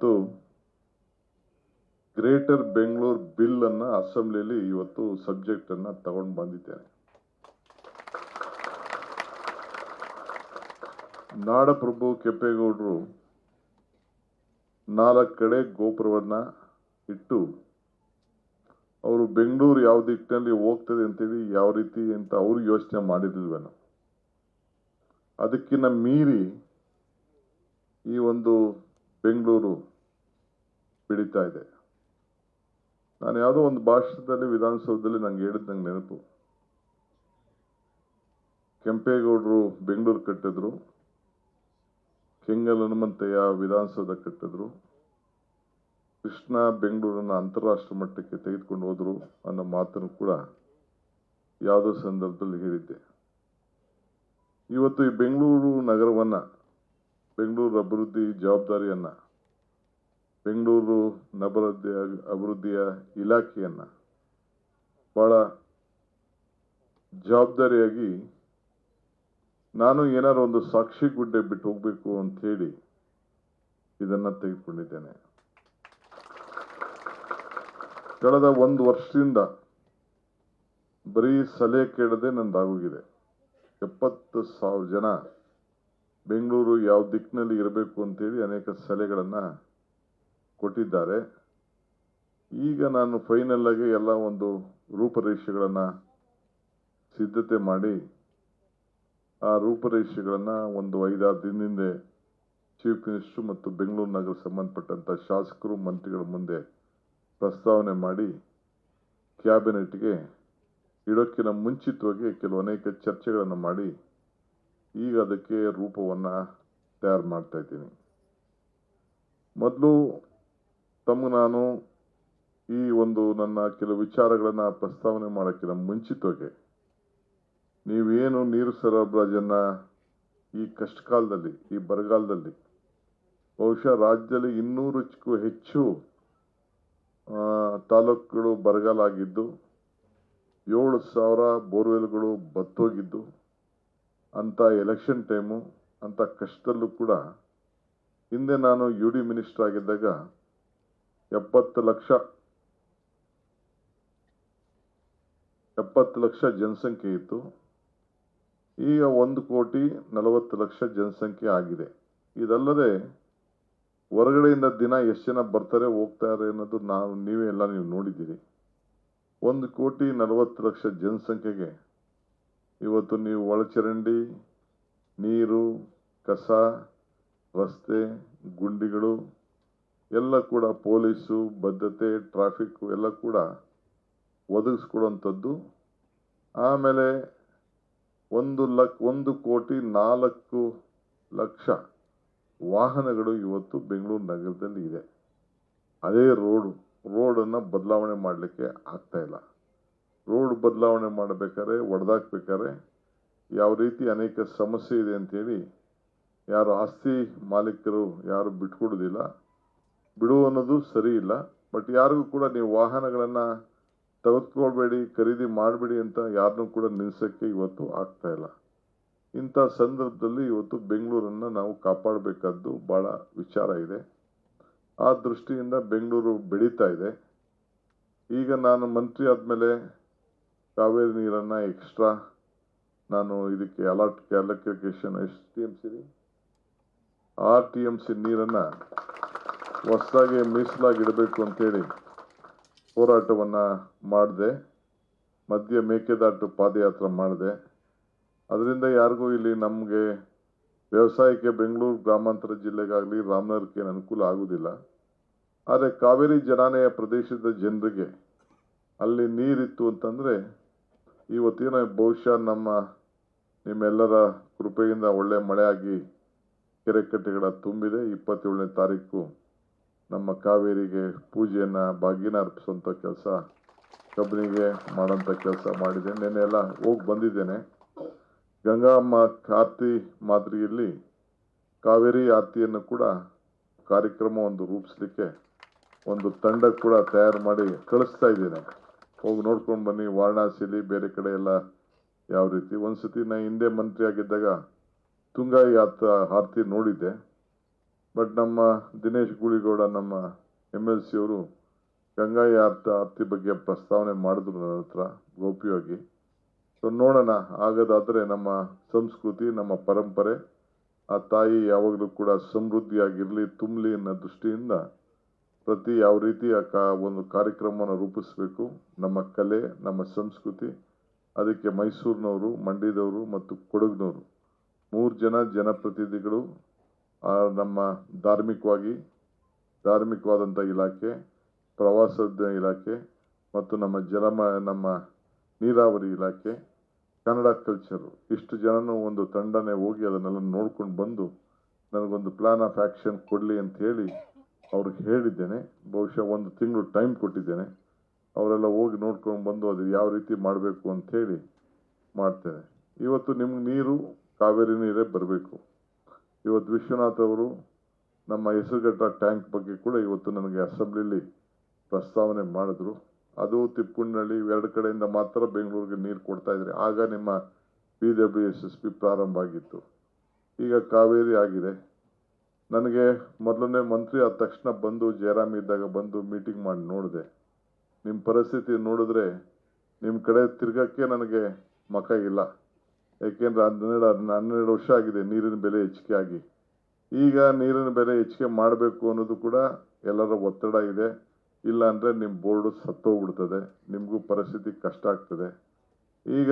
ಇವತ್ತು greater Bengaluru bill ಅನ್ನ ಅಸೆಂಬ್ಲಿಯಲ್ಲಿ ಇವತ್ತು ಸಬ್ಜೆಕ್ಟ್ ಅನ್ನ ತಗೊಂಡು ಬಂದಿದ್ದೇನೆ. ನಾಡಪ್ರಭು ಕೆಂಪೇಗೌಡರು 4 ಕಡೆ ಗೋಪುರವನ್ನ ಇಟ್ಟು ಅವರು ಬೆಂಗಳೂರು ಯಾವ ದಿಕ್ಕಿನಲ್ಲಿ ಹೋಗ್ತದೆ ಅಂತೇಳಿ ಯಾವ ರೀತಿ ಅಂತ ಅವ್ರು ಯೋಚನೆ ಮಾಡಿರ್ಲಿಲ್ವೇನೋ. ಅದಕ್ಕಿಂತ ಮೀರಿ ಈ ಒಂದು ಬೆಂಗಳೂರು ಬೆಳೀತಾ ಇದೆ. ನಾನು ಯಾವುದೋ ಒಂದು ಭಾಷಣದಲ್ಲಿ ವಿಧಾನಸೌಧದಲ್ಲಿ ನಂಗೆ ಹೇಳಿದಂಗೆ ನೆನಪು. ಕೆಂಪೇಗೌಡರು ಬೆಂಗಳೂರು ಕಟ್ಟಿದ್ರು, ಕೆಂಗಲ್ ಹನುಮಂತಯ್ಯ ವಿಧಾನಸೌಧ ಕಟ್ಟಿದ್ರು, ಕೃಷ್ಣ ಬೆಂಗಳೂರನ್ನ ಅಂತಾರಾಷ್ಟ್ರೀಯ ಮಟ್ಟಕ್ಕೆ ತೆಗೆದುಕೊಂಡು ಹೋದ್ರು ಅನ್ನೋ ಮಾತನ್ನು ಕೂಡ ಯಾವುದೋ ಸಂದರ್ಭದಲ್ಲಿ ಹೇಳಿದ್ದೆ. ಇವತ್ತು ಈ ಬೆಂಗಳೂರು ನಗರವನ್ನ, ಬೆಂಗಳೂರು ಅಭಿವೃದ್ಧಿ ಜವಾಬ್ದಾರಿಯನ್ನ, ಬೆಂಗಳೂರು ಅಭಿವೃದ್ಧಿಯ ಇಲಾಖೆಯನ್ನ ಬಹಳ ಜವಾಬ್ದಾರಿಯಾಗಿ ನಾನು ಏನಾರು ಒಂದು ಸಾಕ್ಷಿ ಗುಡ್ಡೆ ಬಿಟ್ಟು ಹೋಗ್ಬೇಕು ಅಂತ ಹೇಳಿ ಇದನ್ನ ತೆಗೆದುಕೊಂಡಿದ್ದೇನೆ. ಕಳೆದ 1 ವರ್ಷದಿಂದ ಬರೀ ಸಲಹೆ ಕೇಳದೆ ನಂದಾಗೋಗಿದೆ. 70,000 ಜನ ಬೆಂಗಳೂರು ಯಾವ ದಿಕ್ಕಿನಲ್ಲಿ ಇರಬೇಕು ಅಂತೇಳಿ ಅನೇಕ ಸಲಹೆಗಳನ್ನ ಕೊಟ್ಟಿದ್ದಾರೆ. ಈಗ ನಾನು ಫೈನಲ್ ಆಗಿ ಎಲ್ಲ ಒಂದು ರೂಪರೇಷೆಗಳನ್ನ ಸಿದ್ಧತೆ ಮಾಡಿ ಆ ರೂಪರೇಷೆಗಳನ್ನ ಒಂದು 5-6 ದಿನದಿಂದ ಚೀಫ್ ಮಿನಿಸ್ಟರ್ ಮತ್ತು ಬೆಂಗಳೂರು ನಗರ ಸಂಬಂಧಪಟ್ಟಂತ ಶಾಸಕರು ಮಂತ್ರಿಗಳ ಮುಂದೆ ಪ್ರಸ್ತಾವನೆ ಮಾಡಿ ಕ್ಯಾಬಿನೆಟ್ಗೆ ಇಡೋಕ್ಕಿಂತ ಮುಂಚಿತವಾಗಿ ಅನೇಕ ಚರ್ಚೆಗಳನ್ನು ಮಾಡಿ ಈಗ ಅದಕ್ಕೆ ರೂಪವನ್ನ ತಯಾರು ಮಾಡ್ತಾ ಇದ್ದೀನಿ. ಮೊದಲು ನಾನು ಈ ಒಂದು ನನ್ನ ಕೆಲವು ವಿಚಾರಗಳನ್ನ ಪ್ರಸ್ತಾವನೆ ಮಾಡೋಕ್ಕಿಂತ ಮುಂಚಿತವಾಗಿ ನೀವೇನು ನೀರು ಸರಬರಾಜನ್ನ ಈ ಕಷ್ಟ ಕಾಲದಲ್ಲಿ, ಈ ಬರಗಾಲದಲ್ಲಿ ಬಹುಶಃ ರಾಜ್ಯದಲ್ಲಿ 200ಕ್ಕೂ ಹೆಚ್ಚು ತಾಲೂಕುಗಳು ಬರಗಾಲ ಆಗಿದ್ದು, 7,000 ಬೋರ್ವೆಲ್ಗಳು ಬತ್ತೋಗಿದ್ದು, ಅಂತ ಎಲೆಕ್ಷನ್ ಟೈಮು ಅಂತ ಕಷ್ಟದಲ್ಲೂ ಕೂಡ ಹಿಂದೆ ನಾನು UD ಮಿನಿಸ್ಟರ್ ಆಗಿದ್ದಾಗ 70 ಲಕ್ಷ ಜನಸಂಖ್ಯೆ ಇತ್ತು. ಈಗ 1,40,00,000 ಜನಸಂಖ್ಯೆ ಆಗಿದೆ. ಇದಲ್ಲದೆ ಹೊರಗಡೆಯಿಂದ ದಿನ ಎಷ್ಟು ಜನ ಬರ್ತಾರೆ ಹೋಗ್ತಾರೆ ಅನ್ನೋದು ನೀವು ನೋಡಿದ್ದೀರಿ. 1,40,00,000 ಜನಸಂಖ್ಯೆಗೆ ಇವತ್ತು ನೀವು ಒಳಚರಂಡಿ, ನೀರು, ಕಸ, ರಸ್ತೆ, ಗುಂಡಿಗಳು ಎಲ್ಲ ಕೂಡ ಪೊಲೀಸು ಭದ್ರತೆ, ಟ್ರಾಫಿಕ್ ಎಲ್ಲ ಕೂಡ ಒದಗಿಸ್ಕೊಡುವಂಥದ್ದು. ಆಮೇಲೆ 1,04,00,000 ವಾಹನಗಳು ಇವತ್ತು ಬೆಂಗಳೂರು ನಗರದಲ್ಲಿ ಇದೆ. ಅದೇ ರೋಡನ್ನು ಬದಲಾವಣೆ ಮಾಡಲಿಕ್ಕೆ ಆಗ್ತಾ ಇಲ್ಲ. ರೋಡ್ ಬದಲಾವಣೆ ಮಾಡಬೇಕಾದ್ರೆ, ಒಡೆದಾಕ್ಬೇಕಾದ್ರೆ ಯಾವ ರೀತಿ ಅನೇಕ ಸಮಸ್ಯೆ ಇದೆ ಅಂತೇಳಿ ಯಾರು ಆಸ್ತಿ ಮಾಲೀಕರು ಯಾರು ಬಿಟ್ಕೊಡೋದಿಲ್ಲ. ಬಿಡು ಅನ್ನೋದು ಸರಿ ಇಲ್ಲ. ಬಟ್ ಯಾರಿಗೂ ಕೂಡ ನೀವು ವಾಹನಗಳನ್ನ ತೆಗೆದುಕೊಳ್ಬೇಡಿ, ಖರೀದಿ ಮಾಡಬೇಡಿ ಅಂತ ಯಾರನ್ನೂ ಕೂಡ ನಿಲ್ಸಕ್ಕೆ ಇವತ್ತು ಆಗ್ತಾ ಇಲ್ಲ. ಇಂಥ ಸಂದರ್ಭದಲ್ಲಿ ಇವತ್ತು ಬೆಂಗಳೂರನ್ನ ನಾವು ಕಾಪಾಡಬೇಕಾದ್ದು ಬಹಳ ವಿಚಾರ ಇದೆ. ಆ ದೃಷ್ಟಿಯಿಂದ ಬೆಂಗಳೂರು ಬೆಳೀತಾ ಇದೆ. ಈಗ ನಾನು ಮಂತ್ರಿ ಆದ್ಮೇಲೆ ಕಾವೇರಿ ನೀರನ್ನ ಎಕ್ಸ್ಟ್ರಾ ನಾನು ಇದಕ್ಕೆ ಅಲೋಕೇಶನ್ RTMC ನೀರನ್ನ ಹೊಸದಾಗಿ ಮೀಸಲಾಗಿ ಇಡಬೇಕು ಅಂತೇಳಿ ಹೋರಾಟವನ್ನ ಮಾಡಿದೆ. ಮಧ್ಯ ಮೇಕೆದಾಟು ಪಾದಯಾತ್ರೆ ಮಾಡಿದೆ. ಅದರಿಂದ ಯಾರಿಗೂ ಇಲ್ಲಿ ನಮಗೆ ವ್ಯವಸಾಯಕ್ಕೆ ಬೆಂಗಳೂರು ಗ್ರಾಮಾಂತರ ಜಿಲ್ಲೆಗಾಗಲಿ ರಾಮನಗರಕ್ಕೆ ಅನುಕೂಲ ಆಗುವುದಿಲ್ಲ. ಆದರೆ ಕಾವೇರಿ ಜಲಾನಯ ಪ್ರದೇಶದ ಜನರಿಗೆ ಅಲ್ಲಿ ನೀರಿತ್ತು ಅಂತಂದ್ರೆ ಇವತ್ತೇನ ಬಹುಶಃ ನಿಮ್ಮೆಲ್ಲರ ಕೃಪೆಯಿಂದ ಒಳ್ಳೆ ಮಳೆ ಆಗಿ ಕೆರೆ ಕಟ್ಟೆಗಳ ತುಂಬಿದೆ. 27ನೇ ತಾರೀಕು ನಮ್ಮ ಕಾವೇರಿಗೆ ಪೂಜೆಯನ್ನ ಭಾಗ್ಯನ ಅರ್ಪಿಸುವಂತ ಕೆಲಸ ಕಬ್ಬನಿಗೆ ಮಾಡೋಂಥ ಕೆಲಸ ಮಾಡಿದೆ. ನೆನ್ನೆ ಎಲ್ಲ ಹೋಗಿ ಬಂದಿದ್ದೇನೆ. ಗಂಗಾಮ್ಮ ಆರತಿ ಮಾದರಿಯಲ್ಲಿ ಕಾವೇರಿ ಆರತಿಯನ್ನು ಕೂಡ ಕಾರ್ಯಕ್ರಮ ಒಂದು ರೂಪಿಸಲಿಕ್ಕೆ ಒಂದು ತಂಡ ಕೂಡ ತಯಾರು ಮಾಡಿ ಕಳಿಸ್ತಾ ಇದ್ದೇನೆ. ಹೋಗಿ ನೋಡ್ಕೊಂಡು ಬನ್ನಿ. ವಾರಣಾಸಿಯಲ್ಲಿ ಬೇರೆ ಕಡೆ ಎಲ್ಲ ಯಾವ ರೀತಿ. ಒಂದ್ಸತಿ ನಾ ಹಿಂದೆ ಮಂತ್ರಿ ಆಗಿದ್ದಾಗ ತುಂಗಾ ಆರತಿ ನೋಡಿದ್ದೆ. ಬಟ್ ನಮ್ಮ ದಿನೇಶ್ ಗೂಳಿಗೌಡ ನಮ್ಮ MLC ಅವರು ಗಂಗಾ ಆರತಿ ಬಗ್ಗೆ ಪ್ರಸ್ತಾವನೆ ಮಾಡಿದ್ರು ನನ್ನ ಹತ್ರ ಗೌಪ್ಯವಾಗಿ. ಸೊ ನೋಡೋಣ, ಆಗೋದಾದರೆ ನಮ್ಮ ಸಂಸ್ಕೃತಿ ನಮ್ಮ ಪರಂಪರೆ ಆ ತಾಯಿ ಯಾವಾಗಲೂ ಕೂಡ ಸಮೃದ್ಧಿಯಾಗಿರಲಿ ತುಂಬಲಿ ಅನ್ನೋ ದೃಷ್ಟಿಯಿಂದ ಪ್ರತಿ ಯಾವ ರೀತಿ ಒಂದು ಕಾರ್ಯಕ್ರಮವನ್ನು ರೂಪಿಸಬೇಕು, ನಮ್ಮ ಕಲೆ ನಮ್ಮ ಸಂಸ್ಕೃತಿ, ಅದಕ್ಕೆ ಮೈಸೂರಿನವರು, ಮಂಡ್ಯದವರು ಮತ್ತು ಕೊಡಗಿನವರು 3 ಜನ ಜನಪ್ರತಿನಿಧಿಗಳು, ನಮ್ಮ ಧಾರ್ಮಿಕವಾದಂಥ ಇಲಾಖೆ, ಪ್ರವಾಸೋದ್ಯಮ ಇಲಾಖೆ ಮತ್ತು ನಮ್ಮ ನೀರಾವರಿ ಇಲಾಖೆ, ಕನ್ನಡ ಕಲ್ಚರು, ಇಷ್ಟು ಜನನು ಒಂದು ತಂಡನೇ ಹೋಗಿ ಅದನ್ನೆಲ್ಲ ನೋಡ್ಕೊಂಡು ಬಂದು ನನಗೊಂದು ಪ್ಲಾನ್ ಆಫ್ ಆ್ಯಕ್ಷನ್ ಕೊಡಲಿ ಅಂತ ಹೇಳಿ ಅವ್ರಿಗೆ ಹೇಳಿದ್ದೇನೆ. ಬಹುಶಃ 1 ತಿಂಗಳು ಟೈಮ್ ಕೊಟ್ಟಿದ್ದೇನೆ. ಅವರೆಲ್ಲ ಹೋಗಿ ನೋಡ್ಕೊಂಡು ಬಂದು ಅದು ಯಾವ ರೀತಿ ಮಾಡಬೇಕು ಅಂಥೇಳಿ ಮಾಡ್ತೇನೆ. ಇವತ್ತು ನಿಮ್ಗೆ ನೀರು ಕಾವೇರಿ ನೀರೇ ಬರಬೇಕು. ಇವತ್ತು ವಿಶ್ವನಾಥ್ ಅವರು ನಮ್ಮ ಹೆಸರುಘಟ್ಟ ಟ್ಯಾಂಕ್ ಬಗ್ಗೆ ಕೂಡ ಇವತ್ತು ನನಗೆ ಅಸೆಂಬ್ಲಿಲಿ ಪ್ರಸ್ತಾವನೆ ಮಾಡಿದ್ರು. ಅದು ತಿಪ್ಪುಣ್ಣಳ್ಳಿ 2 ಕಡೆಯಿಂದ ಮಾತ್ರ ಬೆಂಗಳೂರಿಗೆ ನೀರು ಕೊಡ್ತಾ ಇದ್ರಿ. ಆಗ ನಿಮ್ಮ PWSSB ಪ್ರಾರಂಭ ಆಗಿತ್ತು. ಈಗ ಕಾವೇರಿ ಆಗಿದೆ. ನನಗೆ ಮೊದಲನೇ ಮಂತ್ರಿ ಆದ ತಕ್ಷಣ ಬಂದು ಜಯರಾಮ್ ಇದ್ದಾಗ ಬಂದು ಮೀಟಿಂಗ್ ಮಾಡಿ ನೋಡಿದೆ. ನಿಮ್ಮ ಪರಿಸ್ಥಿತಿ ನೋಡಿದ್ರೆ ನಿಮ್ಮ ಕಡೆ ತಿರ್ಗಕ್ಕೆ ನನಗೆ ಮಕ ಇಲ್ಲ. ಯಾಕೆಂದ್ರೆ 12 ವರ್ಷ ಆಗಿದೆ ನೀರಿನ ಬೆಲೆ ಹೆಚ್ಚಿಗೆ ಆಗಿ. ಈಗ ನೀರಿನ ಬೆಲೆ ಹೆಚ್ಚಿಗೆ ಮಾಡಬೇಕು ಅನ್ನೋದು ಕೂಡ ಎಲ್ಲರ ಒತ್ತಡ ಇದೆ. ಇಲ್ಲ ಅಂದರೆ ನಿಮ್ಮ ಬೋರ್ಡು ಸತ್ತೋಗ್ಬಿಡ್ತದೆ, ನಿಮಗೂ ಪರಿಸ್ಥಿತಿ ಕಷ್ಟ ಆಗ್ತದೆ. ಈಗ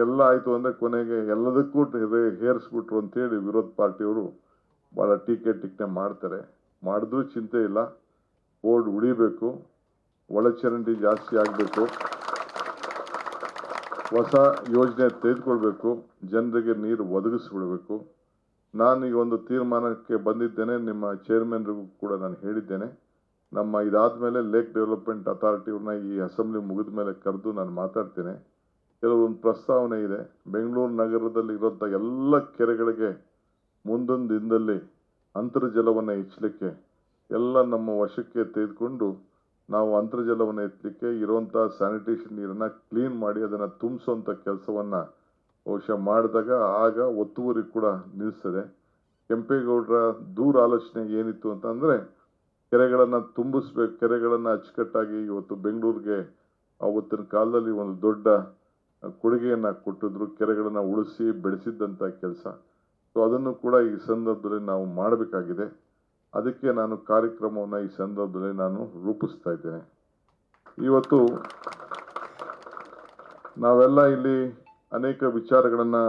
ಎಲ್ಲ ಆಯಿತು ಅಂದರೆ ಕೊನೆಗೆ ಎಲ್ಲದಕ್ಕೂ ಹೇರಿಸ್ಬಿಟ್ರು ಅಂತೇಳಿ ವಿರೋಧ ಪಾರ್ಟಿಯವರು ಭಾಳ ಟೀಕೆ ಮಾಡ್ತಾರೆ. ಮಾಡಿದ್ರೂ ಚಿಂತೆ ಇಲ್ಲ, ಬೋರ್ಡ್ ಉಳಿಬೇಕು, ಒಳಚರಂಡಿ ಜಾಸ್ತಿ ಆಗಬೇಕು, ಹೊಸ ಯೋಜನೆ ತೆಗೆದುಕೊಳ್ಬೇಕು, ಜನರಿಗೆ ನೀರು ಒದಗಿಸ್ಬಿಡ್ಬೇಕು. ನಾನು ಈಗ ಒಂದು ತೀರ್ಮಾನಕ್ಕೆ ಬಂದಿದ್ದೇನೆ. ನಿಮ್ಮ ಚೇರ್ಮನ್ರಿಗೂ ಕೂಡ ನಾನು ಹೇಳಿದ್ದೇನೆ. ಇದಾದ್ಮೇಲೆ ಲೇಕ್ ಡೆವಲಪ್ಮೆಂಟ್ ಅಥಾರಿಟಿಯವ್ರನ್ನ ಈ ಅಸೆಂಬ್ಲಿ ಮುಗಿದ ಮೇಲೆ ಕರೆದು ನಾನು ಮಾತಾಡ್ತೇನೆ. ಕೆಲವೊಂದು ಪ್ರಸ್ತಾವನೆ ಇದೆ. ಬೆಂಗಳೂರು ನಗರದಲ್ಲಿ ಇರೋಂಥ ಎಲ್ಲ ಕೆರೆಗಳಿಗೆ ಮುಂದೊಂದು ದಿನದಲ್ಲಿ ಅಂತರ್ಜಲವನ್ನು ಹೆಚ್ಚಲಿಕ್ಕೆ ಎಲ್ಲ ನಮ್ಮ ವಶಕ್ಕೆ ತೆಗೆದುಕೊಂಡು ನಾವು ಅಂತರ್ಜಲವನ್ನು ಎತ್ತಲಿಕ್ಕೆ ಇರುವಂಥ ಸ್ಯಾನಿಟೇಷನ್ ನೀರನ್ನು ಕ್ಲೀನ್ ಮಾಡಿ ಅದನ್ನು ತುಂಬಿಸುವಂಥ ಕೆಲಸವನ್ನು ಬಹುಶಃ ಮಾಡಿದಾಗ ಆಗ ಒತ್ತುವರಿ ಕೂಡ ನಿಲ್ಲಿಸ್ತದೆ. ಕೆಂಪೇಗೌಡರ ದೂರ ಆಲೋಚನೆ ಏನಿತ್ತು ಅಂತಂದರೆ ಕೆರೆಗಳನ್ನು ತುಂಬಿಸ್ಬೇಕು, ಕೆರೆಗಳನ್ನು ಅಚ್ಚುಕಟ್ಟಾಗಿ. ಇವತ್ತು ಬೆಂಗಳೂರಿಗೆ ಆವತ್ತಿನ ಕಾಲದಲ್ಲಿ ಒಂದು ದೊಡ್ಡ ಕೊಡುಗೆಯನ್ನು ಕೊಟ್ಟಿದ್ರು, ಕೆರೆಗಳನ್ನು ಉಳಿಸಿ ಬೆಳೆಸಿದ್ದಂಥ ಕೆಲಸ. ಸೊ ಅದನ್ನು ಕೂಡ ಈ ಸಂದರ್ಭದಲ್ಲಿ ನಾವು ಮಾಡಬೇಕಾಗಿದೆ. ಅದಕ್ಕೆ ನಾನು ಕಾರ್ಯಕ್ರಮವನ್ನು ಈ ಸಂದರ್ಭದಲ್ಲಿ ನಾನು ರೂಪಿಸ್ತಾ ಇದ್ದೇನೆ. ಇವತ್ತು ನಾವೆಲ್ಲ ಇಲ್ಲಿ ಅನೇಕ ವಿಚಾರಗಳನ್ನು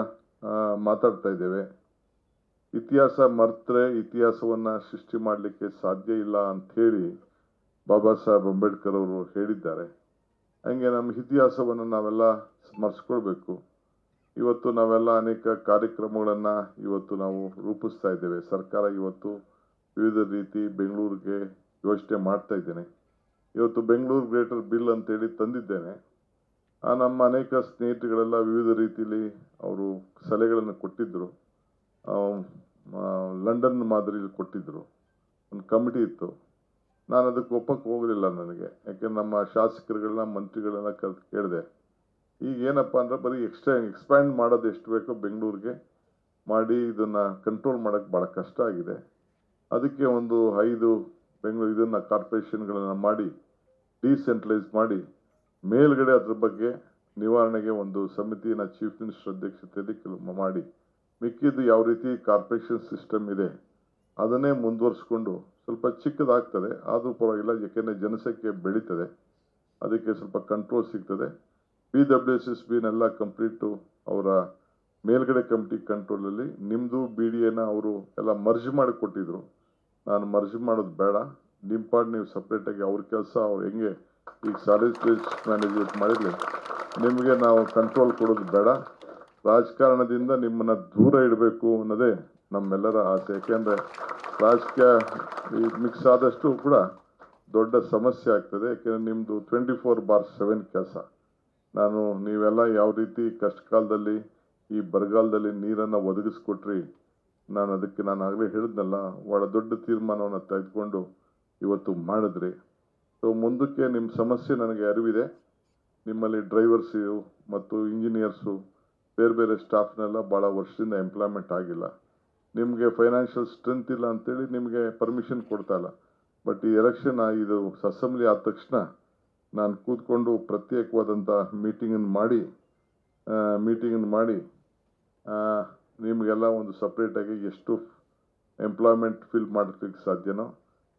ಮಾತಾಡ್ತಾ ಇದ್ದೇವೆ. ಇತಿಹಾಸ ಮರೆತರೆ ಇತಿಹಾಸವನ್ನು ಸೃಷ್ಟಿ ಮಾಡಲಿಕ್ಕೆ ಸಾಧ್ಯ ಇಲ್ಲ ಅಂಥೇಳಿ ಬಾಬಾ ಸಾಹೇಬ್ ಅಂಬೇಡ್ಕರ್ ಅವರು ಹೇಳಿದ್ದಾರೆ. ಹಂಗೆ ನಮ್ಮ ಇತಿಹಾಸವನ್ನು ನಾವೆಲ್ಲ ಸ್ಮರಿಸ್ಕೊಳ್ಬೇಕು. ಇವತ್ತು ನಾವೆಲ್ಲ ಅನೇಕ ಕಾರ್ಯಕ್ರಮಗಳನ್ನು ಇವತ್ತು ನಾವು ರೂಪಿಸ್ತಾ ಇದ್ದೇವೆ. ಸರ್ಕಾರ ಇವತ್ತು ವಿವಿಧ ರೀತಿ ಬೆಂಗಳೂರಿಗೆ ಯೋಚನೆ ಮಾಡ್ತಾ ಇದ್ದೇನೆ. ಇವತ್ತು ಬೆಂಗಳೂರು ಗ್ರೇಟರ್ ಬಿಲ್ ಅಂತೇಳಿ ತಂದಿದ್ದೇನೆ. ನಮ್ಮ ಅನೇಕ ಸ್ನೇಹಿತರುಗಳೆಲ್ಲ ವಿವಿಧ ರೀತಿಯಲ್ಲಿ ಅವರು ಸಲಹೆಗಳನ್ನು ಕೊಟ್ಟಿದ್ದರು. ಲಂಡನ್ ಮಾದರಿಯಲ್ಲಿ ಕೊಟ್ಟಿದ್ದರು. ಒಂದು ಕಮಿಟಿ ಇತ್ತು. ನಾನು ಅದಕ್ಕೆ ಒಪ್ಪಕ್ಕೆ ಹೋಗಲಿಲ್ಲ. ಯಾಕೆಂದ್ರೆ ನಮ್ಮ ಶಾಸಕರುಗಳನ್ನ ಮಂತ್ರಿಗಳನ್ನ ಕೇಳಿದೆ. ಈಗ ಏನಪ್ಪ ಅಂದ್ರೆ ಬರೀ ಎಕ್ಸ್ಪ್ಯಾಂಡ್ ಮಾಡೋದು ಎಷ್ಟು ಬೇಕೋ ಬೆಂಗಳೂರಿಗೆ ಮಾಡಿ ಇದನ್ನು ಕಂಟ್ರೋಲ್ ಮಾಡೋಕ್ಕೆ ಭಾಳ ಕಷ್ಟ ಆಗಿದೆ. ಅದಕ್ಕೆ ಒಂದು 5 ಇದನ್ನು ಕಾರ್ಪೊರೇಷನ್ಗಳನ್ನು ಮಾಡಿ ಡಿಸೆಂಟ್ರಲೈಸ್ ಮಾಡಿ ಮೇಲ್ಗಡೆ ಅದ್ರ ಬಗ್ಗೆ ನಿವಾರಣೆಗೆ ಒಂದು ಸಮಿತಿಯನ್ನು ಚೀಫ್ ಮಿನಿಸ್ಟರ್ ಅಧ್ಯಕ್ಷತೆಯಲ್ಲಿ ಮಾಡಿ ಮಿಕ್ಕಿದ್ದು ಯಾವ ರೀತಿ ಕಾರ್ಪೊರೇಷನ್ ಸಿಸ್ಟಮ್ ಇದೆ ಅದನ್ನೇ ಮುಂದುವರಿಸ್ಕೊಂಡು ಸ್ವಲ್ಪ ಚಿಕ್ಕದಾಗ್ತದೆ, ಆದರೂ ಪರವಾಗಿಲ್ಲ. ಯಾಕೆಂದರೆ ಜನಸಂಖ್ಯೆ ಬೆಳೀತದೆ, ಅದಕ್ಕೆ ಸ್ವಲ್ಪ ಕಂಟ್ರೋಲ್ ಸಿಗ್ತದೆ. PWSSBನೆಲ್ಲ ಕಂಪ್ಲೀಟು ಅವರ ಮೇಲ್ಗಡೆ ಕಮಿಟಿ ಕಂಟ್ರೋಲಲ್ಲಿ. ನಿಮ್ಮದು BDAನ ಅವರು ಎಲ್ಲ ಮರ್ಜ್ ಮಾಡಿ ಕೊಟ್ಟಿದ್ರು. ನಾನು ಮರ್ಜ್ ಮಾಡೋದು ಬೇಡ, ನಿಮ್ಮ ಪಾಡ್ ನೀವು ಸಪ್ರೇಟಾಗಿ ಅವ್ರ ಕೆಲಸ ಅವ್ರು ಹೆಂಗೆ ಈಗ ಸಾಲಿಡ್ ವೇಸ್ಟ್ ಮ್ಯಾನೇಜ್ಮೆಂಟ್ ಮಾಡಿರಲಿ, ನಿಮಗೆ ನಾವು ಕಂಟ್ರೋಲ್ ಕೊಡೋದು ಬೇಡ. ರಾಜಕಾರಣದಿಂದ ನಿಮ್ಮನ್ನು ದೂರ ಇಡಬೇಕು ಅನ್ನೋದೇ ನಮ್ಮೆಲ್ಲರ ಆಸೆ. ಯಾಕೆಂದರೆ ರಾಜಕೀಯ ಮಿಕ್ಸ್ ಆದಷ್ಟು ಕೂಡ ದೊಡ್ಡ ಸಮಸ್ಯೆ ಆಗ್ತದೆ. ಯಾಕೆಂದರೆ ನಿಮ್ಮದು 24/7 ಕೆಲಸ. ನೀವೆಲ್ಲ ಯಾವ ರೀತಿ ಕಷ್ಟ ಕಾಲದಲ್ಲಿ ಈ ಬರಗಾಲದಲ್ಲಿ ನೀರನ್ನು ಒದಗಿಸ್ಕೊಟ್ರಿ, ಅದಕ್ಕೆ ನಾನು ಆಗಲೇ ಹೇಳಿದ್ನಲ್ಲ, ಭಾಳ ದೊಡ್ಡ ತೀರ್ಮಾನವನ್ನು ತೆಗೆದುಕೊಂಡು ಇವತ್ತು ಮಾಡಿದ್ರಿ. ಸೊ ಮುಂದಕ್ಕೆ ನಿಮ್ಮ ಸಮಸ್ಯೆ ನನಗೆ ಅರಿವಿದೆ. ನಿಮ್ಮಲ್ಲಿ ಡ್ರೈವರ್ಸು ಮತ್ತು ಇಂಜಿನಿಯರ್ಸು ಬೇರೆ ಬೇರೆ ಸ್ಟಾಫ್ನೆಲ್ಲ ಭಾಳ ವರ್ಷದಿಂದ ಎಂಪ್ಲಾಯ್ಮೆಂಟ್ ಆಗಿಲ್ಲ. ನಿಮಗೆ ಫೈನಾನ್ಷಿಯಲ್ ಸ್ಟ್ರೆಂತ್ ಇಲ್ಲ ಅಂತೇಳಿ ನಿಮಗೆ ಪರ್ಮಿಷನ್ ಕೊಡ್ತಾ ಇಲ್ಲ. ಬಟ್ ಈ ಎಲೆಕ್ಷನ್ ಇದು ಅಸೆಂಬ್ಲಿ ಆದ ತಕ್ಷಣ ನಾನು ಕೂತ್ಕೊಂಡು ಪ್ರತ್ಯೇಕವಾದಂಥ ಮೀಟಿಂಗನ್ನು ಮಾಡಿ ನಿಮಗೆಲ್ಲ ಒಂದು ಸಪ್ರೇಟಾಗಿ ಎಷ್ಟು ಎಂಪ್ಲಾಯ್ಮೆಂಟ್ ಫಿಲ್ ಮಾಡೋದಕ್ಕೆ ಸಾಧ್ಯನೋ,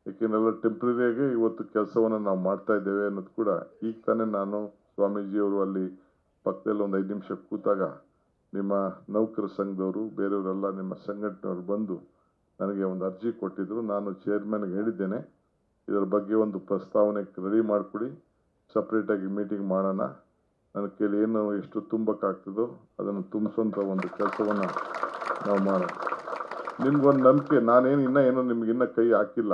ಏಕೆಂದೆಲ್ಲ ಟೆಂಪ್ರರಿಯಾಗಿ ಇವತ್ತು ಕೆಲಸವನ್ನು ನಾವು ಮಾಡ್ತಾ ಇದ್ದೇವೆ ಅನ್ನೋದು ಕೂಡ ಈಗ ತಾನೇ ನಾನು ಸ್ವಾಮೀಜಿಯವರು ಅಲ್ಲಿ ಪಕ್ಕದಲ್ಲಿ ಒಂದು 5 ನಿಮಿಷ ಕೂತಾಗ ನಿಮ್ಮ ನೌಕರ ಸಂಘದವರು ಬೇರೆಯವರೆಲ್ಲ ನಿಮ್ಮ ಸಂಘಟನೆಯವರು ಬಂದು ನನಗೆ ಒಂದು ಅರ್ಜಿ ಕೊಟ್ಟಿದ್ದರು. ನಾನು ಚೇರ್ಮನ್ಗೆ ಹೇಳಿದ್ದೇನೆ, ಇದರ ಬಗ್ಗೆ ಒಂದು ಪ್ರಸ್ತಾವನೆ ರೆಡಿ ಮಾಡಿಕೊಡಿ, ಸಪ್ರೇಟಾಗಿ ಮೀಟಿಂಗ್ ಮಾಡೋಣ, ನನ್ನ ಕೈಲಿ ಏನು ಎಷ್ಟು ತುಂಬಕ್ಕಾಗ್ತದೋ ಅದನ್ನು ತುಂಬಿಸುವಂಥ ಒಂದು ಕೆಲಸವನ್ನು ನಾವು ಮಾಡೋಣ. ನಿಮ್ಗೊಂದು ನಂಬಿಕೆ, ನಾನೇನು ನಿಮ್ಗೆ ಕೈ ಹಾಕಿಲ್ಲ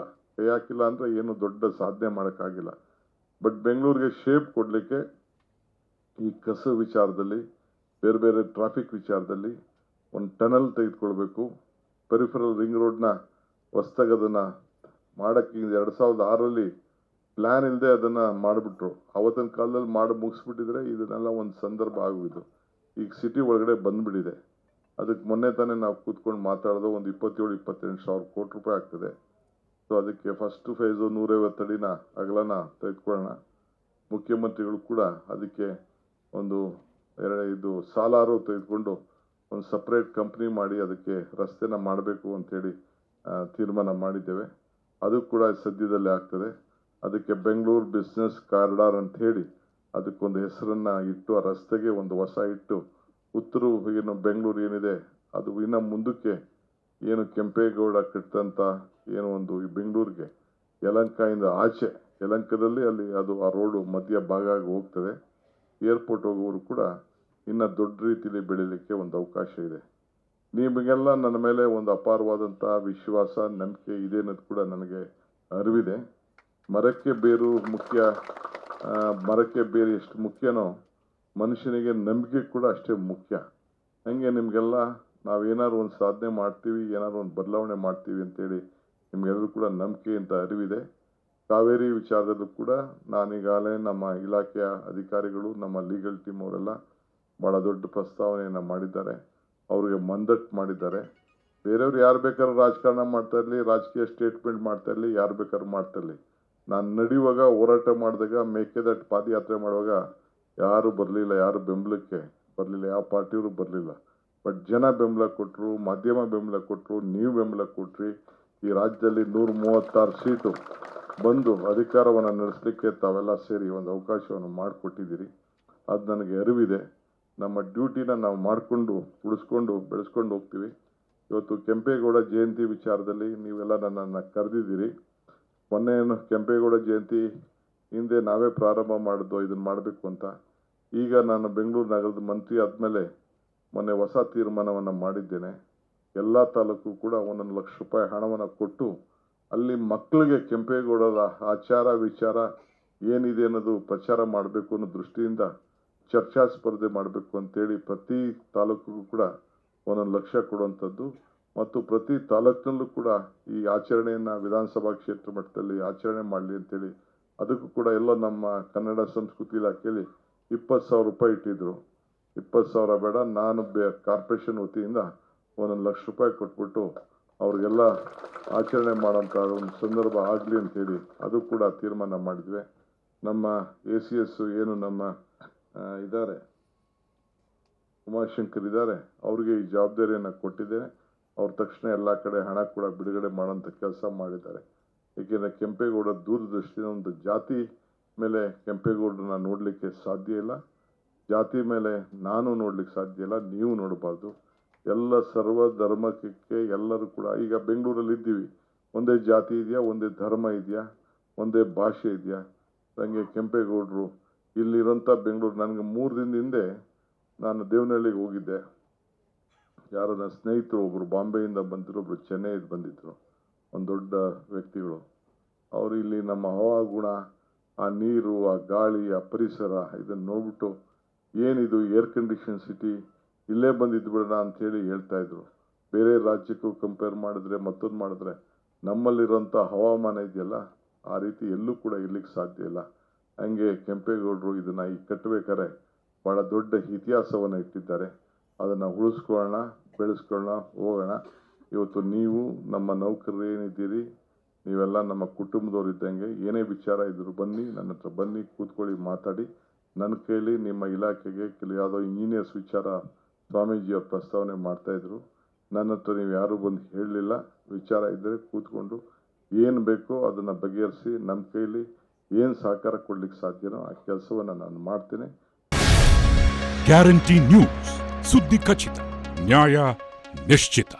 ಅಂದರೆ ಏನು ದೊಡ್ಡ ಸಾಧನೆ ಮಾಡೋಕ್ಕಾಗಿಲ್ಲ. ಬಟ್ ಬೆಂಗಳೂರಿಗೆ ಶೇಪ್ ಕೊಡಲಿಕ್ಕೆ ಈ ಕಸ ವಿಚಾರದಲ್ಲಿ, ಬೇರೆ ಬೇರೆ ಟ್ರಾಫಿಕ್ ವಿಚಾರದಲ್ಲಿ ಒಂದು ಟನಲ್ ತೆಗೆದುಕೊಳ್ಬೇಕು. ಪೆರಿಫರಲ್ ರಿಂಗ್ ರೋಡ್ನ ಹೊಸ್ದಾಗಿ ಅದನ್ನು ಮಾಡೋಕ್ಕೆ 2006ರಲ್ಲಿ ಪ್ಲ್ಯಾನ್ ಇಲ್ಲದೆ ಅದನ್ನು ಮಾಡಿಬಿಟ್ರು. ಅವತ್ತಿನ ಕಾಲದಲ್ಲಿ ಮಾಡಿ ಮುಗಿಸ್ಬಿಟ್ಟಿದ್ರೆ ಇದನ್ನೆಲ್ಲ ಒಂದು ಸಂದರ್ಭ ಆಗೋದು. ಈಗ ಸಿಟಿ ಒಳಗಡೆ ಬಂದುಬಿಟ್ಟಿದೆ. ಅದಕ್ಕೆ ಮೊನ್ನೆ ತಾನೇ ನಾವು ಕೂತ್ಕೊಂಡು ಮಾತಾಡೋದು ಒಂದು 27-28 ಸಾವಿರ ಕೋಟಿ ರೂಪಾಯಿ ಆಗ್ತದೆ. ಸೊ ಅದಕ್ಕೆ ಫಸ್ಟ್ ಫೇಸು 150 ಅಡಿನ ಅಗಲನ ತೆಗೆದುಕೊಳ್ಳೋಣ. ಮುಖ್ಯಮಂತ್ರಿಗಳು ಕೂಡ ಅದಕ್ಕೆ ಒಂದು ಇದು ಸಾಲಾರು ತೆಗೆದುಕೊಂಡು ಒಂದು ಸಪ್ರೇಟ್ ಕಂಪ್ನಿ ಮಾಡಿ ಅದಕ್ಕೆ ರಸ್ತೆನ ಮಾಡಬೇಕು ಅಂತೇಳಿ ತೀರ್ಮಾನ ಮಾಡಿದ್ದೇವೆ. ಅದು ಕೂಡ ಸದ್ಯದಲ್ಲೇ ಆಗ್ತದೆ. ಅದಕ್ಕೆ ಬೆಂಗಳೂರು ಬಿಸ್ನೆಸ್ ಕಾರಿಡಾರ್ ಅಂತ ಹೇಳಿ ಅದಕ್ಕೊಂದು ಹೆಸರನ್ನು ಇಟ್ಟು, ಆ ರಸ್ತೆಗೆ ಒಂದು ಹೊಸ ಇಟ್ಟು, ಏನು ಬೆಂಗಳೂರು ಏನಿದೆ ಅದು ಇನ್ನು ಮುಂದಕ್ಕೆ ಏನು ಕೆಂಪೇಗೌಡ ಕಟ್ಟಿದಂಥ ಏನು ಒಂದು ಈ ಬೆಂಗಳೂರಿಗೆ ಯಲಹಂಕದಿಂದ ಆಚೆ, ಯಲಹಂಕದಲ್ಲಿ ಅಲ್ಲಿ ಅದು ಆ ರೋಡು ಮಧ್ಯ ಭಾಗ ಆಗಿ ಹೋಗ್ತದೆ. ಏರ್ಪೋರ್ಟ್ ಹೋಗೋರು ಕೂಡ ಇನ್ನು ದೊಡ್ಡ ರೀತಿಯಲ್ಲಿ ಬೆಳೀಲಿಕ್ಕೆ ಒಂದು ಅವಕಾಶ ಇದೆ. ನಿಮಗೆಲ್ಲ ನನ್ನ ಮೇಲೆ ಒಂದು ಅಪಾರವಾದಂಥ ವಿಶ್ವಾಸ, ನಂಬಿಕೆ ಇದೆ ಅನ್ನೋದು ಕೂಡ ನನಗೆ ಅರಿವಿದೆ. ಮರಕ್ಕೆ ಬೇರು ಮುಖ್ಯ, ಮರಕ್ಕೆ ಬೇರು ಎಷ್ಟು ಮುಖ್ಯನೋ ಮನುಷ್ಯನಿಗೆ ನಂಬಿಕೆ ಕೂಡ ಅಷ್ಟೇ ಮುಖ್ಯ. ಹಂಗೆ ನಿಮಗೆಲ್ಲ ನಾವೇನಾದ್ರು ಒಂದು ಸಾಧನೆ ಮಾಡ್ತೀವಿ, ಏನಾದ್ರು ಒಂದು ಬದಲಾವಣೆ ಮಾಡ್ತೀವಿ ಅಂತೇಳಿ ನಿಮಗೆಲ್ಲರೂ ಕೂಡ ನಂಬಿಕೆ ಅಂತ ಅರಿವಿದೆ. ಕಾವೇರಿ ವಿಚಾರದಲ್ಲೂ ಕೂಡ ನಾನೀಗಾಗಲೇ ನಮ್ಮ ಇಲಾಖೆಯ ಅಧಿಕಾರಿಗಳು, ನಮ್ಮ ಲೀಗಲ್ ಟೀಮ್ ಅವರೆಲ್ಲ ಭಾಳ ದೊಡ್ಡ ಪ್ರಸ್ತಾವನೆಯನ್ನು ಮಾಡಿದ್ದಾರೆ, ಅವ್ರಿಗೆ ಮಂದಟ್ಟು ಮಾಡಿದ್ದಾರೆ. ಬೇರೆಯವ್ರು ಯಾರು ಬೇಕಾದ್ರೂ ರಾಜಕಾರಣ ಮಾಡ್ತಾ ಇರಲಿ, ರಾಜಕೀಯ ಸ್ಟೇಟ್ಮೆಂಟ್ ಮಾಡ್ತಾ ಇರಲಿ, ಯಾರು ಬೇಕಾದ್ರೂ ಮಾಡ್ತಾ ಇರಲಿ. ನಾನು ನಡೆಯುವಾಗ, ಹೋರಾಟ ಮಾಡಿದಾಗ, ಮೇಕೆದಾಟು ಪಾದಯಾತ್ರೆ ಮಾಡುವಾಗ ಯಾರು ಬರಲಿಲ್ಲ, ಯಾರು ಬೆಂಬಲಕ್ಕೆ ಬರಲಿಲ್ಲ, ಯಾವ ಪಾರ್ಟಿಯವರು ಬರಲಿಲ್ಲ. ಬಟ್ ಜನ ಬೆಂಬಲ ಕೊಟ್ಟರು, ಮಾಧ್ಯಮ ಬೆಂಬಲ ಕೊಟ್ಟರು, ನೀವು ಬೆಂಬಲ ಕೊಟ್ರಿ. ಈ ರಾಜ್ಯದಲ್ಲಿ 136 ಸೀಟು ಬಂದು ಅಧಿಕಾರವನ್ನು ನಡೆಸಲಿಕ್ಕೆ ತಾವೆಲ್ಲ ಸೇರಿ ಒಂದು ಅವಕಾಶವನ್ನು ಮಾಡಿಕೊಟ್ಟಿದ್ದೀರಿ. ಅದು ನನಗೆ ಅರಿವಿದೆ. ನಮ್ಮ ಡ್ಯೂಟಿನ ನಾವು ಮಾಡಿಕೊಂಡು ಉಳಿಸ್ಕೊಂಡು ಬೆಳೆಸ್ಕೊಂಡು ಹೋಗ್ತೀವಿ. ಇವತ್ತು ಕೆಂಪೇಗೌಡ ಜಯಂತಿ ವಿಚಾರದಲ್ಲಿ ನೀವೆಲ್ಲ ನನ್ನನ್ನು ಕರೆದಿದ್ದೀರಿ. ಮೊನ್ನೆ ಕೆಂಪೇಗೌಡ ಜಯಂತಿ ಹಿಂದೆ ನಾವೇ ಪ್ರಾರಂಭ ಮಾಡಿದ್ದು ಇದನ್ನು ಮಾಡಬೇಕು ಅಂತ. ಈಗ ನಾನು ಬೆಂಗಳೂರು ನಗರದ ಮಂತ್ರಿ ಆದಮೇಲೆ ಮೊನ್ನೆ ಹೊಸ ತೀರ್ಮಾನವನ್ನು ಮಾಡಿದ್ದೇನೆ. ಎಲ್ಲ ತಾಲೂಕು ಕೂಡ 1 ಲಕ್ಷ ರೂಪಾಯಿ ಹಣವನ್ನು ಕೊಟ್ಟು ಅಲ್ಲಿ ಮಕ್ಕಳಿಗೆ ಕೆಂಪೇಗೌಡರ ಆಚಾರ ವಿಚಾರ ಏನಿದೆ ಅನ್ನೋದು ಪ್ರಚಾರ ಮಾಡಬೇಕು ಅನ್ನೋ ದೃಷ್ಟಿಯಿಂದ ಚರ್ಚಾ ಸ್ಪರ್ಧೆ ಮಾಡಬೇಕು ಅಂತೇಳಿ ಪ್ರತಿ ತಾಲೂಕಿಗೂ ಕೂಡ 1 ಲಕ್ಷ ಕೊಡುವಂಥದ್ದು, ಮತ್ತು ಪ್ರತಿ ತಾಲೂಕಿನಲ್ಲೂ ಕೂಡ ಈ ಆಚರಣೆಯನ್ನು ವಿಧಾನಸಭಾ ಕ್ಷೇತ್ರ ಮಟ್ಟದಲ್ಲಿ ಆಚರಣೆ ಮಾಡಲಿ ಅಂತೇಳಿ ಅದಕ್ಕೂ ಕೂಡ ಎಲ್ಲ ನಮ್ಮ ಕನ್ನಡ ಸಂಸ್ಕೃತಿ ಇಲಾಖೆಯಲ್ಲಿ 20,000 ರೂಪಾಯಿ ಇಟ್ಟಿದ್ರು. 20,000 ಬೇಡ, ನಾನು ಕಾರ್ಪೊರೇಷನ್ ವತಿಯಿಂದ 1 ಲಕ್ಷ ರೂಪಾಯಿ ಕೊಟ್ಬಿಟ್ಟು ಅವ್ರಿಗೆಲ್ಲ ಆಚರಣೆ ಮಾಡೋಂಥ ಒಂದು ಸಂದರ್ಭ ಆಗಲಿ ಅಂತೇಳಿ ಅದು ಕೂಡ ತೀರ್ಮಾನ ಮಾಡಿದ್ವಿ. ನಮ್ಮ ACS ಏನು ನಮ್ಮ ಇದ್ದಾರೆ, ಉಮಾಶಂಕರ್ ಇದ್ದಾರೆ, ಅವ್ರಿಗೆ ಈ ಜವಾಬ್ದಾರಿಯನ್ನು ಕೊಟ್ಟಿದ್ದೇನೆ. ಅವ್ರ ತಕ್ಷಣ ಎಲ್ಲ ಕಡೆ ಹಣ ಕೂಡ ಬಿಡುಗಡೆ ಮಾಡೋಂಥ ಕೆಲಸ ಮಾಡಿದ್ದಾರೆ. ಏಕೆಂದರೆ ಕೆಂಪೇಗೌಡ ದೂರದೃಷ್ಟಿನ ಒಂದು ಜಾತಿ ಮೇಲೆ ಕೆಂಪೇಗೌಡರನ್ನ ನೋಡಲಿಕ್ಕೆ ಸಾಧ್ಯ ಇಲ್ಲ, ಜಾತಿ ಮೇಲೆ ನಾನು ನೋಡ್ಲಿಕ್ಕೆ ಸಾಧ್ಯ ಇಲ್ಲ, ನೀವು ನೋಡಬಾರ್ದು. ಎಲ್ಲ ಸರ್ವ ಧರ್ಮಕ್ಕೆ ಎಲ್ಲರೂ ಕೂಡ ಈಗ ಬೆಂಗಳೂರಲ್ಲಿ ಇದ್ದೀವಿ, ಒಂದೇ ಜಾತಿ ಇದೆಯಾ, ಒಂದೇ ಧರ್ಮ ಇದೆಯಾ, ಒಂದೇ ಭಾಷೆ ಇದೆಯಾ? ಹಂಗೆ ಕೆಂಪೇಗೌಡರು ಇಲ್ಲಿರೋಂಥ ಬೆಂಗಳೂರು, ನನಗೆ 3 ದಿನದ ಹಿಂದೆ ನಾನು ದೇವನಹಳ್ಳಿಗೆ ಹೋಗಿದ್ದೆ. ಯಾರೋ ನನ್ನ ಸ್ನೇಹಿತರು ಒಬ್ಬರು ಬಾಂಬೆಯಿಂದ ಬಂದಿದ್ರು, ಒಬ್ಬರು ಚೆನ್ನೈಯಿಂದ ಬಂದಿದ್ದರು, ಒಂದು ದೊಡ್ಡ ವ್ಯಕ್ತಿಗಳು. ಅವರು ಇಲ್ಲಿ ನಮ್ಮ ಹವಾಗುಣ, ಆ ನೀರು, ಆ ಗಾಳಿ, ಆ ಪರಿಸರ ಇದನ್ನು ನೋಡ್ಬಿಟ್ಟು ಏನಿದು ಏರ್ ಕಂಡೀಷನ್ ಸಿಟಿ, ಇಲ್ಲೇ ಬಂದಿದ್ದು ಬಿಡೋಣ ಅಂಥೇಳಿ ಹೇಳ್ತಾಯಿದ್ರು. ಬೇರೆ ರಾಜ್ಯಕ್ಕೂ ಕಂಪೇರ್ ಮಾಡಿದ್ರೆ, ಮತ್ತೊಂದು ಮಾಡಿದ್ರೆ ನಮ್ಮಲ್ಲಿರೋಂಥ ಹವಾಮಾನ ಇದೆಯಲ್ಲ ಆ ರೀತಿ ಎಲ್ಲೂ ಕೂಡ ಇರ್ಲಿಕ್ಕೆ ಸಾಧ್ಯ ಇಲ್ಲ. ಹಂಗೆ ಕೆಂಪೇಗೌಡರು ಇದನ್ನು ಈ ಕಟ್ಟಬೇಕಾದ್ರೆ ಭಾಳ ದೊಡ್ಡ ಇತಿಹಾಸವನ್ನು ಇಟ್ಟಿದ್ದಾರೆ. ಅದನ್ನು ಉಳಿಸ್ಕೊಳ್ಳೋಣ, ಬೆಳೆಸ್ಕೊಳ್ಳೋಣ, ಹೋಗೋಣ. ಇವತ್ತು ನೀವು ನಮ್ಮ ನೌಕರರು ಏನಿದ್ದೀರಿ, ನೀವೆಲ್ಲ ನಮ್ಮ ಕುಟುಂಬದವ್ರು ಇದ್ದಂಗೆ. ಏನೇ ವಿಚಾರ ಇದ್ರು ಬನ್ನಿ, ನನ್ನ ಹತ್ರ ಬನ್ನಿ, ಕೂತ್ಕೊಳ್ಳಿ, ಮಾತಾಡಿ. ನನ್ನ ಕೈಲಿ ನಿಮ್ಮ ಇಲಾಖೆಗೆ ಯಾವುದೋ ಇಂಜಿನಿಯರ್ಸ್ ವಿಚಾರ ಸ್ವಾಮೀಜಿಯವ್ರ ಪ್ರಸ್ತಾವನೆ ಮಾಡ್ತಾಯಿದ್ರು. ನನ್ನ ಹತ್ರ ನೀವು ಯಾರೂ ಬಂದು ಹೇಳಲಿಲ್ಲ. ವಿಚಾರ ಇದ್ದರೆ ಕೂತ್ಕೊಂಡು ಏನು ಬೇಕೋ ಅದನ್ನು ಬಗೆಹರಿಸಿ ನಮ್ಮ ಕೈಲಿ ಏನು ಸಹಕಾರ ಕೊಡ್ಲಿಕ್ಕೆ ಸಾಧ್ಯನೋ ಆ ಕೆಲಸವನ್ನು ನಾನು ಮಾಡ್ತೇನೆ. ಗ್ಯಾರಂಟಿ ನ್ಯೂಸ್, ಸುದ್ದಿ ಖಚಿತ, ನ್ಯಾಯ ನಿಶ್ಚಿತ.